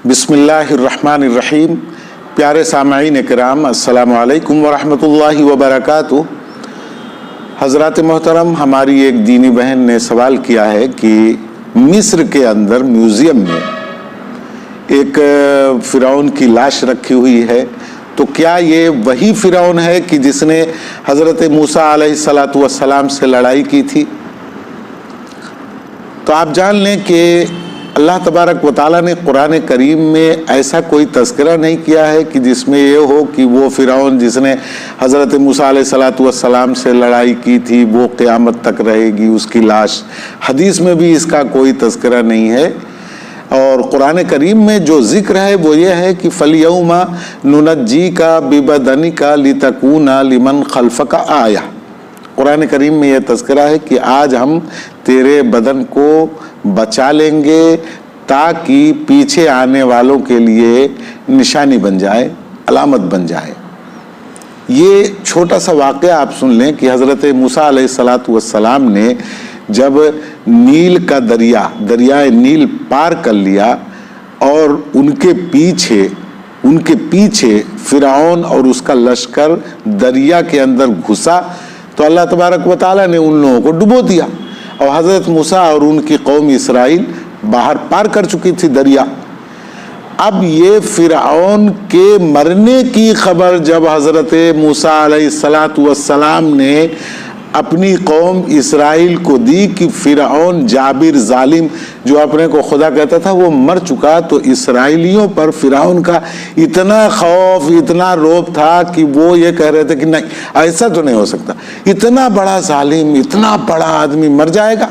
بسم اللہ الرحمن الرحیم۔ پیارے سامعین کرام، السلام علیکم ورحمۃ اللہ وبرکاتہ۔ حضرات محترم، ہماری ایک دینی بہن نے سوال کیا ہے کہ مصر کے اندر میوزیم میں ایک فرعون کی لاش رکھی ہوئی ہے، تو کیا یہ وہی فرعون ہے کہ جس نے حضرت موسیٰ علیہ السلام سے لڑائی کی تھی؟ تو آپ جان لیں کہ اللہ تبارک و تعالیٰ نے قرآن کریم میں ایسا کوئی تذکرہ نہیں کیا ہے کہ جس میں یہ ہو کہ وہ فرعون جس نے حضرت موسیٰ علیہ السلام سے لڑائی کی تھی وہ قیامت تک رہے گی، اس کی لاش۔ حدیث میں بھی اس کا کوئی تذکرہ نہیں ہے، اور قرآن کریم میں جو ذکر ہے وہ یہ ہے کہ فَالْيَوْمَ نُنَجِّيكَ بِبَدَنِكَ لِتَكُونَ لِمَنْ خَلْفَكَ آیَةً۔ قرآن کریم میں یہ تذکرہ ہے کہ آج ہم تیرے بدن کو بچا لیں گے تاکہ پیچھے آنے والوں کے لیے نشانی بن جائے، علامت بن جائے۔ یہ چھوٹا سا واقعہ آپ سن لیں کہ حضرت موسیٰ علیہ السلام نے جب نیل کا دریائے نیل پار کر لیا اور ان کے پیچھے فرعون اور اس کا لشکر دریا کے اندر گھسا، تو اللہ تبارک و تعالیٰ نے ان لوگوں کو ڈبو دیا، اور حضرت موسیٰ اور ان کی قوم اسرائیل باہر پار کر چکی تھی دریا۔ اب یہ فرعون کے مرنے کی خبر جب حضرت موسیٰ علیہ السلام نے اپنی قوم اسرائیل کو دی کہ فرعون جابر ظالم جو اپنے کو خدا کہتا تھا وہ مر چکا، تو اسرائیلیوں پر فرعون کا اتنا خوف، اتنا رعب تھا کہ وہ یہ کہہ رہے تھے کہ نہیں، ایسا تو نہیں ہو سکتا، اتنا بڑا ظالم، اتنا بڑا آدمی مر جائے گا۔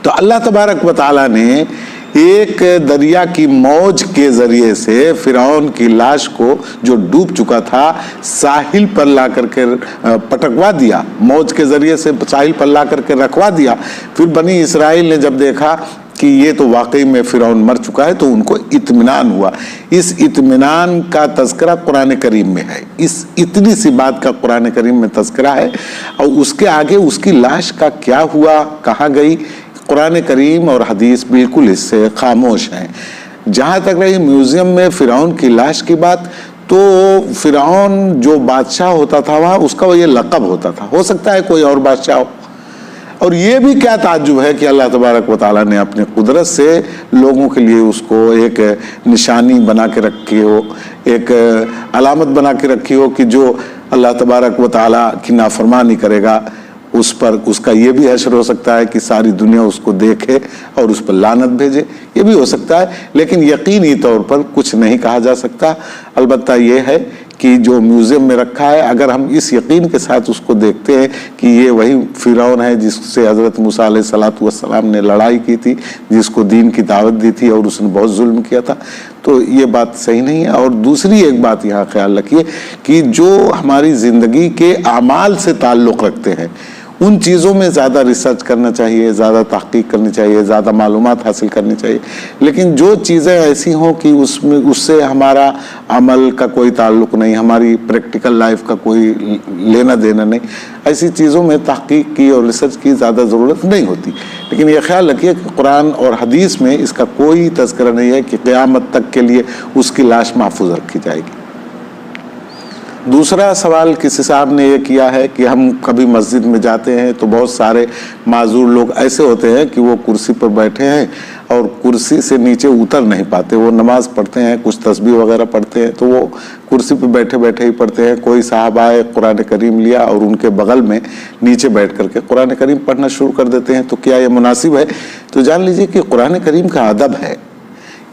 تو اللہ تبارک و تعالیٰ نے ایک دریا کی موج کے ذریعے سے فرعون کی لاش کو جو ڈوب چکا تھا ساحل پر لا کر کے پٹکوا دیا، موج کے ذریعے سے ساحل پر لا کر کے رکھوا دیا۔ پھر بنی اسرائیل نے جب دیکھا کہ یہ تو واقعی میں فرعون مر چکا ہے تو ان کو اطمینان ہوا۔ اس اطمینان کا تذکرہ قرآن کریم میں ہے، اس اتنی سی بات کا قرآن کریم میں تذکرہ ہے، اور اس کے آگے اس کی لاش کا کیا ہوا، کہاں گئی، قرآن کریم اور حدیث بالکل اس سے خاموش ہیں۔ جہاں تک رہی میوزیم میں فرعون کی لاش کی بات، تو فرعون جو بادشاہ ہوتا تھا وہاں اس کا وہ یہ لقب ہوتا تھا، ہو سکتا ہے کوئی اور بادشاہ ہو۔ اور یہ بھی کیا تعجب ہے کہ اللہ تبارک و تعالیٰ نے اپنی قدرت سے لوگوں کے لیے اس کو ایک نشانی بنا کے رکھی ہو، ایک علامت بنا کے رکھی ہو کہ جو اللہ تبارک و تعالیٰ کی نافرمانی کرے گا اس پر اس کا یہ بھی حشر ہو سکتا ہے کہ ساری دنیا اس کو دیکھے اور اس پر لعنت بھیجے، یہ بھی ہو سکتا ہے، لیکن یقینی طور پر کچھ نہیں کہا جا سکتا۔ البتہ یہ ہے کہ جو میوزیم میں رکھا ہے، اگر ہم اس یقین کے ساتھ اس کو دیکھتے ہیں کہ یہ وہی فرعون ہے جس سے حضرت موسیٰ علیہ السلام نے لڑائی کی تھی، جس کو دین کی دعوت دی تھی اور اس نے بہت ظلم کیا تھا، تو یہ بات صحیح نہیں ہے۔ اور دوسری ایک بات یہاں خیال رکھیے کہ جو ہماری زندگی کے اعمال سے تعلق رکھتے ہیں ان چیزوں میں زیادہ ریسرچ کرنا چاہیے، زیادہ تحقیق کرنی چاہیے، زیادہ معلومات حاصل کرنی چاہیے، لیکن جو چیزیں ایسی ہوں کہ اس سے ہمارا عمل کا کوئی تعلق نہیں، ہماری پریکٹیکل لائف کا کوئی لینا دینا نہیں، ایسی چیزوں میں تحقیق کی اور ریسرچ کی زیادہ ضرورت نہیں ہوتی۔ لیکن یہ خیال رکھیے کہ قرآن اور حدیث میں اس کا کوئی تذکرہ نہیں ہے کہ قیامت تک کے لیے اس کی لاش محفوظ رکھی جائے گی۔ دوسرا سوال کسی صاحب نے یہ کیا ہے کہ ہم کبھی مسجد میں جاتے ہیں تو بہت سارے معذور لوگ ایسے ہوتے ہیں کہ وہ کرسی پر بیٹھے ہیں اور کرسی سے نیچے اتر نہیں پاتے، وہ نماز پڑھتے ہیں، کچھ تسبیح وغیرہ پڑھتے ہیں تو وہ کرسی پہ بیٹھے بیٹھے ہی پڑھتے ہیں۔ کوئی صاحب آئے، قرآن کریم لیا اور ان کے بغل میں نیچے بیٹھ کر کے قرآن کریم پڑھنا شروع کر دیتے ہیں، تو کیا یہ مناسب ہے؟ تو جان لیجئے کہ قرآن کریم کا ادب ہے۔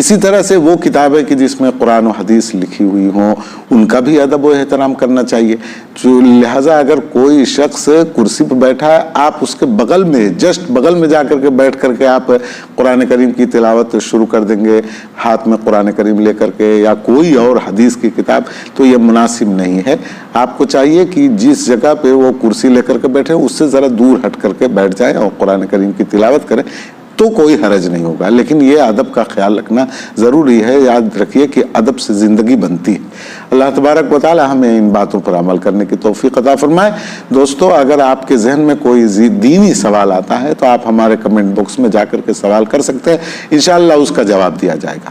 اسی طرح سے وہ کتابیں کہ جس میں قرآن و حدیث لکھی ہوئی ہوں ان کا بھی ادب و احترام کرنا چاہیے۔ لہٰذا اگر کوئی شخص کرسی پہ بیٹھا ہے، آپ اس کے بغل میں، جسٹ بغل میں جا کر کے بیٹھ کر کے آپ قرآن کریم کی تلاوت شروع کر دیں گے ہاتھ میں قرآن کریم لے کر کے یا کوئی اور حدیث کی کتاب، تو یہ مناسب نہیں ہے۔ آپ کو چاہیے کہ جس جگہ پہ وہ کرسی لے کر کے بیٹھے اس سے ذرا دور ہٹ کر کے بیٹھ جائیں اور قرآن کریم کی تلاوت کریں، تو کوئی حرج نہیں ہوگا۔ لیکن یہ ادب کا خیال رکھنا ضروری ہے۔ یاد رکھیے کہ ادب سے زندگی بنتی ہے۔ اللہ تبارک و تعالی ہمیں ان باتوں پر عمل کرنے کی توفیق عطا فرمائے۔ دوستو، اگر آپ کے ذہن میں کوئی دینی سوال آتا ہے تو آپ ہمارے کمنٹ باکس میں جا کر کے سوال کر سکتے ہیں، انشاءاللہ اس کا جواب دیا جائے گا۔